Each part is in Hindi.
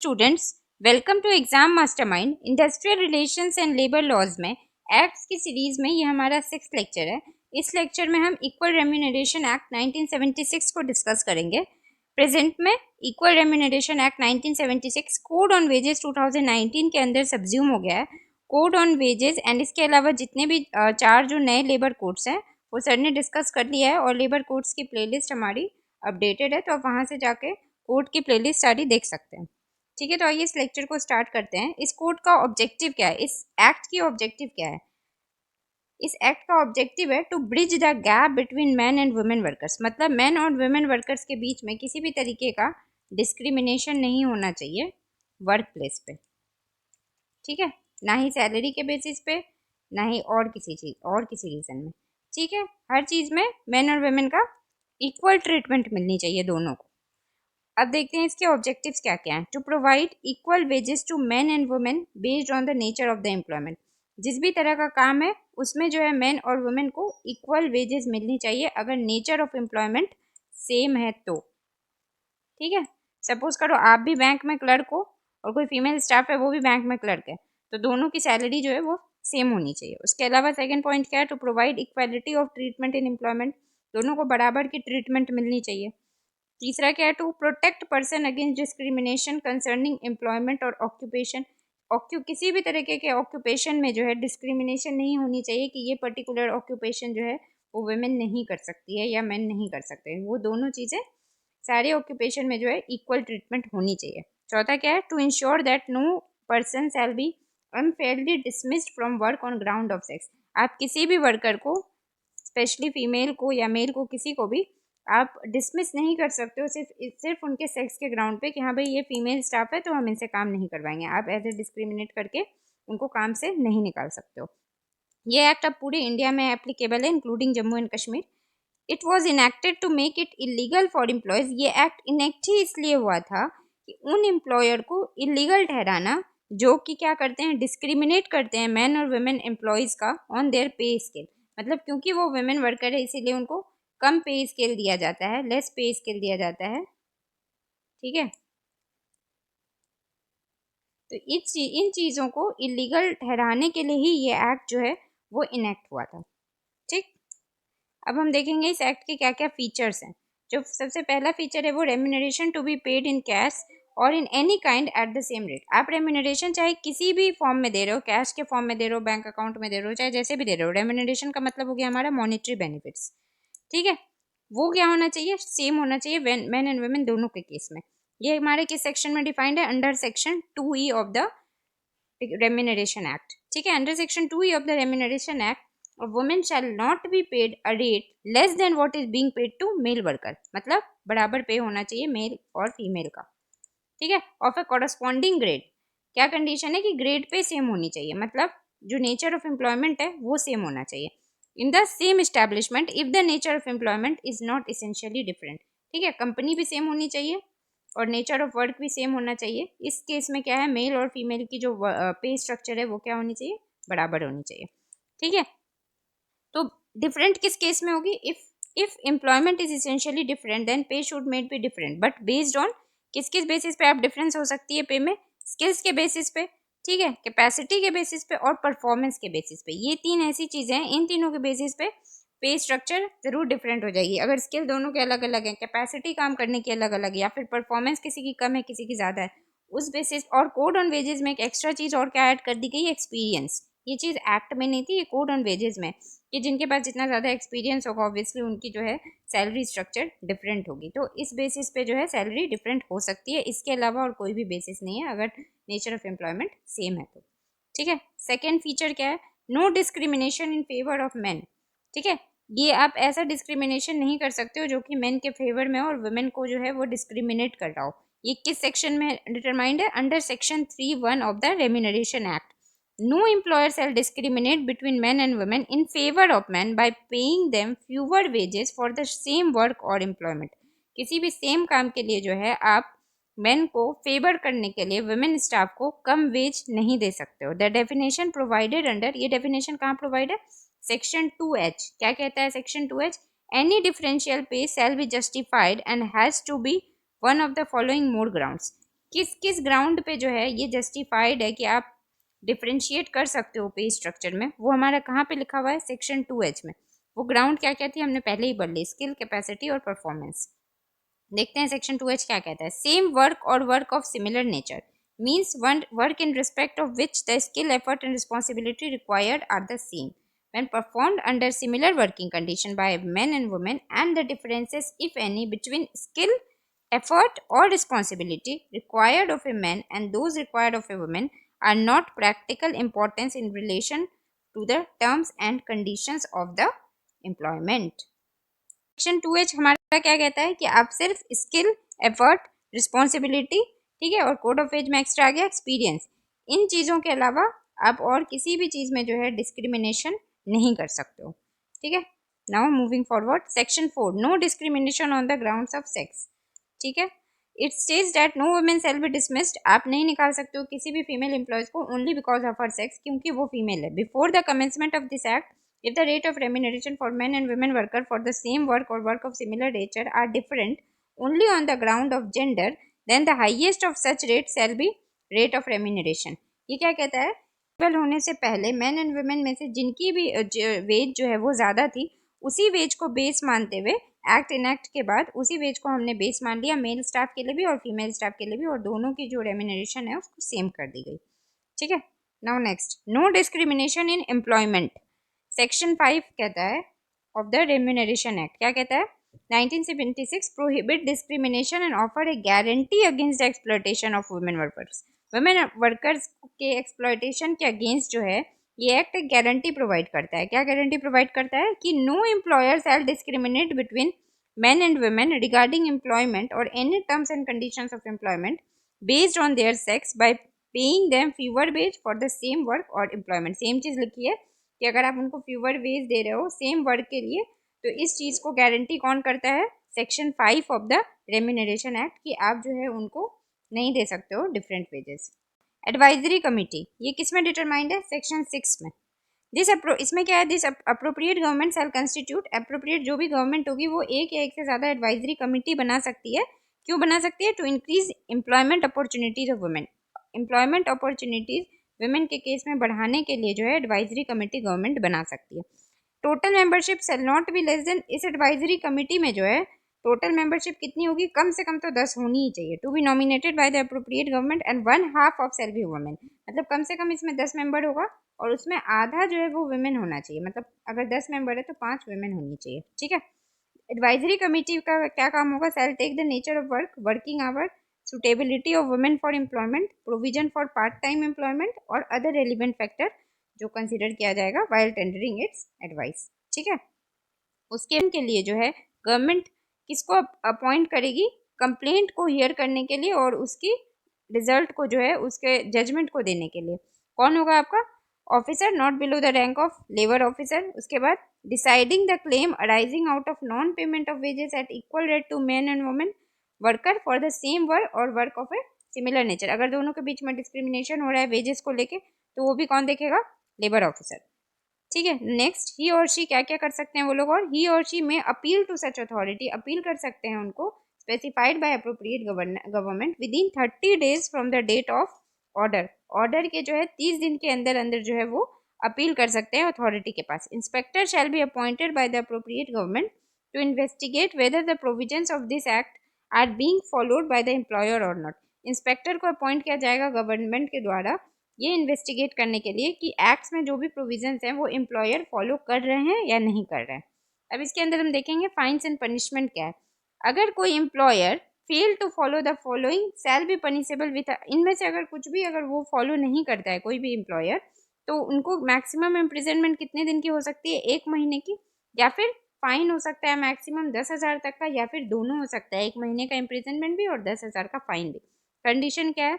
Students, welcome to exam mastermind. Industrial relations and labour laws में एक्ट्स की सीरीज में ये हमारा 6th लेक्चर है। इस लेक्चर में हम इक्वल रेम्यूनरेशन एक्ट 1976 को डिस्कस करेंगे। प्रेजेंट में equal remuneration act 1976 code on wages 2019 के अंदर सब्ज्यूम हो गया है। कोड ऑन वेजेस एंड इसके अलावा जितने भी 4 जो नए लेबर कोड्स हैं वो सर ने डिस्कस कर लिया है और लेबर कोड्स की प्लेलिस्ट हमारी अपडेटेड है, तो आप वहाँ से जाके कोड की प्लेलिस्ट सारी देख सकते हैं। ठीक है, तो आइए इस लेक्चर को स्टार्ट करते हैं। इस कोड का ऑब्जेक्टिव क्या है, इस एक्ट की ऑब्जेक्टिव क्या है? इस एक्ट का ऑब्जेक्टिव है to bridge the gap between man and women workers. मतलब मैन और वुमेन वर्कर्स के बीच में किसी भी तरीके का डिस्क्रिमिनेशन नहीं होना चाहिए वर्क प्लेस पे। ठीक है, ना ही सैलरी के बेसिस पे, ना ही और किसी चीज और किसी रीजन में। ठीक है, हर चीज में मैन और वुमेन का इक्वल ट्रीटमेंट मिलनी चाहिए दोनों को। अब देखते हैं इसके ऑब्जेक्टिव्स क्या क्या हैं। To provide equal wages to men and women based on the nature of the employment. जिस भी तरह का काम है उसमें जो है मेन और वुमेन को इक्वल वेजेस मिलनी चाहिए अगर नेचर ऑफ एम्प्लॉयमेंट सेम है तो। ठीक है, सपोज करो आप भी बैंक में क्लर्क हो और कोई फीमेल स्टाफ है वो भी बैंक में क्लर्क है, तो दोनों की सैलरी जो है वो सेम होनी चाहिए। उसके अलावा सेकंड पॉइंट क्या है? To provide equality of treatment in employment. दोनों को बराबर की ट्रीटमेंट मिलनी चाहिए। तीसरा क्या है? To protect person against discrimination concerning employment और ऑक्यूपेशन। किसी भी तरीके के ऑक्यूपेशन में जो है डिस्क्रिमिनेशन नहीं होनी चाहिए कि ये पर्टिकुलर ऑक्यूपेशन जो है वो वुमेन नहीं कर सकती है या मेन नहीं कर सकते हैं। वो दोनों चीज़ें सारे ऑक्यूपेशन में जो है इक्वल ट्रीटमेंट होनी चाहिए। चौथा क्या है? To ensure that no person shall be unfairly dismissed from work on ground of sex. आप किसी भी वर्कर को, स्पेशली फीमेल को या मेल को, किसी को भी आप डिसमिस नहीं कर सकते हो सिर्फ उनके सेक्स के ग्राउंड पे कि हाँ भाई ये फीमेल स्टाफ है तो हम इनसे काम नहीं करवाएंगे। आप एज ए डिस्क्रिमिनेट करके उनको काम से नहीं निकाल सकते हो। ये एक्ट अब पूरे इंडिया में एप्लीकेबल है including Jammu and Kashmir. It was enacted to make it illegal for employees. ये एक्ट इनेक्ट ही इसलिए हुआ था कि उन एम्प्लॉयर को इलीगल ठहराना जो कि क्या करते हैं, डिस्क्रिमिनेट करते हैं मैन और वुमेन एम्प्लॉयज का ऑन देयर पे स्केल। मतलब क्योंकि वो वुमेन वर्कर है इसीलिए उनको कम पे स्केल दिया जाता है, लेस पे स्केल दिया जाता है। ठीक है, तो इन चीज़ों को इलीगल ठहराने के लिए ही ये एक्ट जो है वो इनेक्ट हुआ था। ठीक, अब हम देखेंगे इस एक्ट के क्या क्या फीचर्स हैं। जो सबसे पहला फीचर है वो remuneration to be paid in cash or in any kind at the same rate. आप रेम्यूनरेशन चाहे किसी भी फॉर्म में दे रहे हो, कैश के फॉर्म में दे रहे हो, बैंक अकाउंट में दे रहे हो, चाहे जैसे भी दे रहे हो, रेम्यूनरेशन का मतलब हो गया हमारा मॉनेटरी बेनिफिट्स। ठीक है, वो क्या होना चाहिए? सेम होना चाहिए मैन एंड वुमेन दोनों के केस में। ये हमारे किस सेक्शन में डिफाइंड है? Under section 2E of the remuneration act. ठीक है, under section 2E of the remuneration act, a woman shall not be paid a rate less than what is being paid to male worker। मतलब बराबर पे होना चाहिए मेल और फीमेल का। ठीक है, ऑफ ए कॉरस्पॉन्डिंग ग्रेड। क्या कंडीशन है कि ग्रेड पे सेम होनी चाहिए, मतलब जो नेचर ऑफ एम्प्लॉयमेंट है वो सेम होना चाहिए। In the same establishment if the nature of employment is not essentially different. ठीक है, कंपनी भी सेम होनी चाहिए और नेचर ऑफ वर्क भी सेम होना चाहिए। इस केस में क्या है, मेल और फीमेल की जो पे स्ट्रक्चर है वो क्या होनी चाहिए? बराबर होनी चाहिए। ठीक है, तो डिफरेंट किस केस में होगी? If employment is essentially different then pay should made be different, but based on किस किस बेसिस पे आप डिफरेंस हो सकती है पे में? स्किल्स के बेसिस पे, ठीक है, कैपेसिटी के बेसिस पे और परफॉर्मेंस के बेसिस पे। ये तीन ऐसी चीजें हैं, इन तीनों के बेसिस पे स्ट्रक्चर जरूर डिफरेंट हो जाएगी। अगर स्किल दोनों के अलग अलग है, कैपेसिटी काम करने की अलग अलग है, या फिर परफॉर्मेंस किसी की कम है किसी की ज्यादा है, उस बेसिस। और कोड ऑन वेजेस में एक एक्स्ट्रा चीज और क्या ऐड कर दी गई? एक्सपीरियंस। ये चीज एक्ट में नहीं थी, ये कोड ऑन वेजेस में कि जिनके पास जितना ज़्यादा एक्सपीरियंस होगा ऑब्वियसली उनकी जो है सैलरी स्ट्रक्चर डिफरेंट होगी। तो इस बेसिस पे जो है सैलरी डिफरेंट हो सकती है, इसके अलावा और कोई भी बेसिस नहीं है अगर नेचर ऑफ एम्प्लॉयमेंट सेम है तो। ठीक है, सेकेंड फीचर क्या है? No discrimination in favour of man. ठीक है, ये आप ऐसा डिस्क्रिमिनेशन नहीं कर सकते हो जो कि मेन के फेवर में हो और वुमेन को जो है वो डिस्क्रिमिनेट कर रहा हो। ये किस सेक्शन में डिटरमाइंड है? Under section 3(1) of the remuneration act. No employer shall discriminate between men and women in favor of men by paying them fewer wages for the same work or employment। किसी भी सेम काम के लिए जो है आप मेन को फेवर करने के लिए वुमेन स्टाफ को कम वेज नहीं दे सकते हो। द डेफिनेशन प्रोवाइडेड अंडर, ये डेफिनेशन कहाँ प्रोवाइड है? Section 2H। क्या कहता है section 2H? Any differential pay shall be justified and has to be one of the following more grounds. किस किस ग्राउंड पे जो है ये जस्टिफाइड है कि आप डिफ्रेंशिएट कर सकते हो पे स्ट्रक्चर में, वो हमारा कहाँ पे लिखा हुआ है, सेक्शन 2H में। वो ग्राउंड क्या क्या थी हमने पहले ही पढ़ ली, स्किल, कैपेसिटी और परफॉर्मेंस। देखते हैं सेक्शन 2H क्या कहता है। सेम वर्क और work of similar nature means work in respect of which the skill, effort and responsibility required are the same when performed under similar working condition by men and women, and the differences, if any, between skill, effort or responsibility required of a man and those required of a woman are not practical importance in relation to the terms and conditions of the employment. Section 2H हमारा क्या कहता है कि आप सिर्फ स्किल, एफर्ट, रिस्पॉन्सिबिलिटी, ठीक है, और कोड ऑफ एज में एक्स्ट्रा आ गया एक्सपीरियंस, इन चीज़ों के अलावा आप और किसी भी चीज़ में जो है डिस्क्रिमिनेशन नहीं कर सकते हो, ठीक है। Now moving forward, section 4, no discrimination on the grounds of sex, ठीक है। It states that no women shall be dismissed, आप नहीं निकाल सकते हो किसी भी फीमेल एम्प्लॉयज को only because of her sex, क्योंकि वो फीमेल है। Before the commencement of this act, if the rate of remuneration for men and women worker for the same work or work of similar nature are different only on the ground of gender, then the highest of such rate shall be rate of remuneration. ये क्या कहता है, इक्वल होने से पहले मैन एंड वुमेन में से जिनकी भी वेज जो है वो ज़्यादा थी, उसी वेज को बेस मानते हुए एक्ट इनैक्ट के बाद उसी वेज को हमने बेस मान लिया मेल स्टाफ के लिए भी और फीमेल स्टाफ के लिए भी, और दोनों की जो रेम्यूनरेशन है उसको सेम कर दी गई, ठीक है। Now next, no discrimination in employment. Section 5 कहता है ऑफ द रेम्यूनरेशन एक्ट, क्या कहता है, 1976 prohibit discrimination and offer A guarantee against exploitation of women workers. Women workers के एक्सप्लॉयटेशन के अगेंस्ट जो है ये एक्ट एक गारंटी प्रोवाइड करता है। क्या गारंटी प्रोवाइड करता है कि no employer shall discriminate between men and women regarding employment or any terms and conditions of employment based on their sex by paying them fewer wage for the same work or employment। Same चीज़ लिखी है कि अगर आप उनको फ्यूवर वेज दे रहे हो सेम वर्क के लिए, तो इस चीज़ को गारंटी कौन करता है, section 5 of the remuneration act, कि आप जो है उनको नहीं दे सकते हो डिफरेंट वेजेस। एडवाइजरी कमेटी ये किस में डिटरमाइंड है, सेक्शन 6 में। इसमें क्या है, this appropriate government shell constitute, appropriate जो भी गवर्नमेंट होगी वो एक या एक से ज़्यादा एडवाइजरी कमेटी बना सकती है। क्यों बना सकती है, to increase employment opportunities of women, employment opportunities women के केस में बढ़ाने के लिए जो है एडवाइजरी कमेटी गवर्नमेंट बना सकती है। Total membership shall not be less than, इस एडवाइजरी कमेटी में जो है टोटल मेंबरशिप कितनी होगी, कम से कम तो 10 होनी ही चाहिए। To be nominated by the appropriate government and 1/2 of shall be women, मतलब कम से कम इसमें 10 मेंबर होगा और उसमें आधा जो है वो वुमेन होना चाहिए, मतलब अगर 10 मेंबर है तो 5 वुमेन होनी चाहिए, ठीक है। एडवाइजरी कमेटी का क्या काम होगा, shall take the nature of work, working hour, suitability of women for employment, provision for part time employment और other relevant factor जो कंसिडर किया जाएगा while tendering its advice, ठीक है। उसके के लिए जो है गवर्नमेंट किसको अपॉइंट करेगी, कंप्लेंट को हियर करने के लिए और उसकी रिजल्ट को जो है उसके जजमेंट को देने के लिए। कौन होगा आपका officer not below the rank of labour officer. उसके बाद deciding the claim arising out of non payment of wages at equal rate to men and women worker for the same work और work of a similar nature. अगर दोनों के बीच में डिस्क्रिमिनेशन हो रहा है वेजेस को लेके तो वो भी कौन देखेगा, लेबर ऑफिसर, ठीक है। नेक्स्ट, ही और शी क्या क्या कर सकते हैं वो लोग, और ही और she may appeal to such authority, appeal कर सकते हैं उनको specified by appropriate government within 30 days from the date of order. Order के जो है 30 दिन के अंदर अंदर जो है वो अपील कर सकते हैं अथॉरिटी के पास। Inspector shall be appointed by the appropriate government to investigate whether the provisions of this act are being followed by the employer or not. इंस्पेक्टर को अपॉइंट किया जाएगा गवर्नमेंट के द्वारा ये इन्वेस्टिगेट करने के लिए कि एक्ट्स में जो भी प्रोविजंस हैं वो एम्प्लॉयर फॉलो कर रहे हैं या नहीं कर रहे हैं। अब इसके अंदर हम देखेंगे फाइन्स एंड पनिशमेंट क्या है। अगर कोई employer fail to follow the following shall be punishable with, इनमें से अगर कुछ भी अगर वो फॉलो नहीं करता है कोई भी एम्प्लॉयर, तो उनको मैक्सिमम इम्प्रिजनमेंट कितने दिन की हो सकती है, 1 महीने की, या फिर फाइन हो सकता है मैक्सिमम 10,000 तक का, या फिर दोनों हो सकता है, 1 महीने का इम्प्रिजनमेंट भी और 10,000 का फाइन भी। कंडीशन क्या है,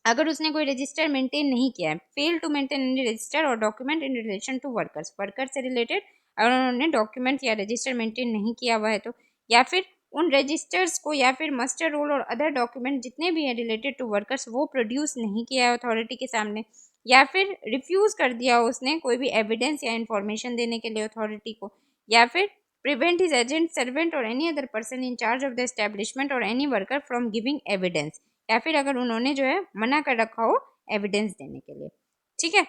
अगर उसने कोई रजिस्टर मेंटेन नहीं किया है, fail to maintain any register or document in relation to workers, worker से रिलेटेड अगर उन्होंने डॉक्यूमेंट या रजिस्टर मेंटेन नहीं किया हुआ है तो, या फिर उन रजिस्टर्स को या फिर मस्टर रोल और अदर डॉक्यूमेंट जितने भी हैं रिलेटेड टू वर्कर्स वो प्रोड्यूस नहीं किया है अथॉरिटी के सामने, या फिर रिफ्यूज कर दिया उसने कोई भी एविडेंस या इन्फॉर्मेशन देने के लिए अथॉरिटी को, या फिर prevent his agent, servant or any other person in charge of the establishment or any worker from giving evidence, या फिर अगर उन्होंने जो है मना कर रखा हो एविडेंस देने के लिए। ठीक है,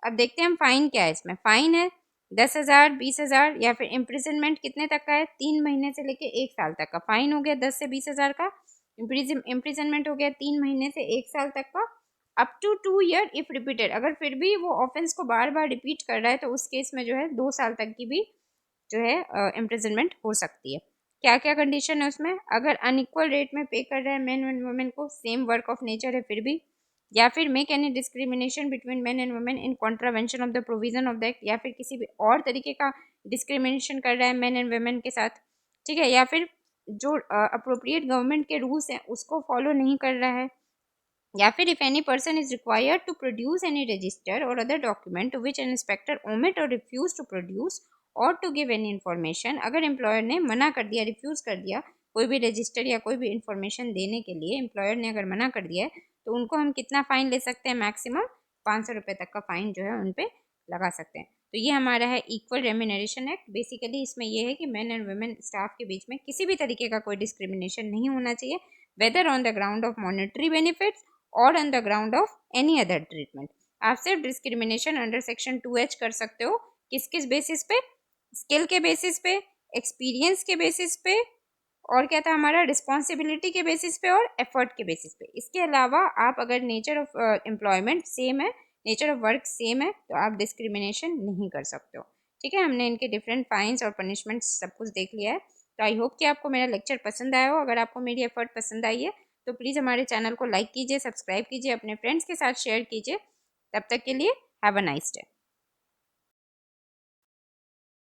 अब देखते हैं हम फाइन क्या है। इसमें फाइन है 10,000, 20,000 या फिर इम्प्रिजनमेंट कितने तक का है, 3 महीने से लेके 1 साल तक का। फाइन हो गया 10 से 20,000 का, इम्प्रिजनमेंट हो गया 3 महीने से 1 साल तक का, up to 2 year if repeated. अगर फिर भी वो ऑफेंस को बार बार रिपीट कर रहा है तो उस केस में जो है 2 साल तक की भी जो है इम्प्रिजनमेंट हो सकती है। क्या क्या कंडीशन है उसमें, अगर अनइक्वल रेट में पे कर रहा है मैन एंड वुमेन को, सेम वर्क ऑफ नेचर है फिर भी, या फिर make any discrimination between main and women in contravention of the provision of the act, या फिर किसी भी और तरीके का डिस्क्रिमिनेशन कर रहा है मैन एंड वुमेन के साथ। ठीक है, या फिर जो अप्रोप्रिएट गवर्नमेंट के रूल्स हैं उसको फॉलो नहीं कर रहा है, या फिर if any person is required to produce any register or other document to which an inspector omit or refuse to produce or to give any information. अगर एम्प्लॉयर ने मना कर दिया, रिफ्यूज कर दिया कोई भी रजिस्टर या कोई भी इन्फॉर्मेशन देने के लिए, एम्प्लॉयर ने अगर मना कर दिया है तो उनको हम कितना फाइन ले सकते हैं, मैक्सिमम 500 रुपये तक का फाइन जो है उन पर लगा सकते हैं। तो ये हमारा है इक्वल रेम्यूनरेशन एक्ट। बेसिकली इसमें यह है कि मेन एंड वुमेन स्टाफ के बीच में किसी भी तरीके का कोई डिस्क्रिमिनेशन नहीं होना चाहिए, whether on the ground of monetary benefits or on the ground of any other treatment. आप सिर्फ डिस्क्रिमिनेशन अंडर सेक्शन 2H कर सकते हो, किस किस बेसिस पे, स्किल के बेसिस पे, एक्सपीरियंस के बेसिस पे, और क्या था हमारा, रिस्पॉन्सिबिलिटी के बेसिस पे और एफर्ट के बेसिस पे। इसके अलावा आप अगर नेचर ऑफ एम्प्लॉयमेंट सेम है, नेचर ऑफ वर्क सेम है, तो आप डिस्क्रिमिनेशन नहीं कर सकते हो। ठीक है, हमने इनके डिफरेंट फाइन्स और पनिशमेंट्स सब कुछ देख लिया है। तो आई होप कि आपको मेरा लेक्चर पसंद आया हो। अगर आपको मेरी एफर्ट पसंद आई है तो प्लीज़ हमारे चैनल को लाइक कीजिए, सब्सक्राइब कीजिए, अपने फ्रेंड्स के साथ शेयर कीजिए। तब तक के लिए हैव अ नाइस डे।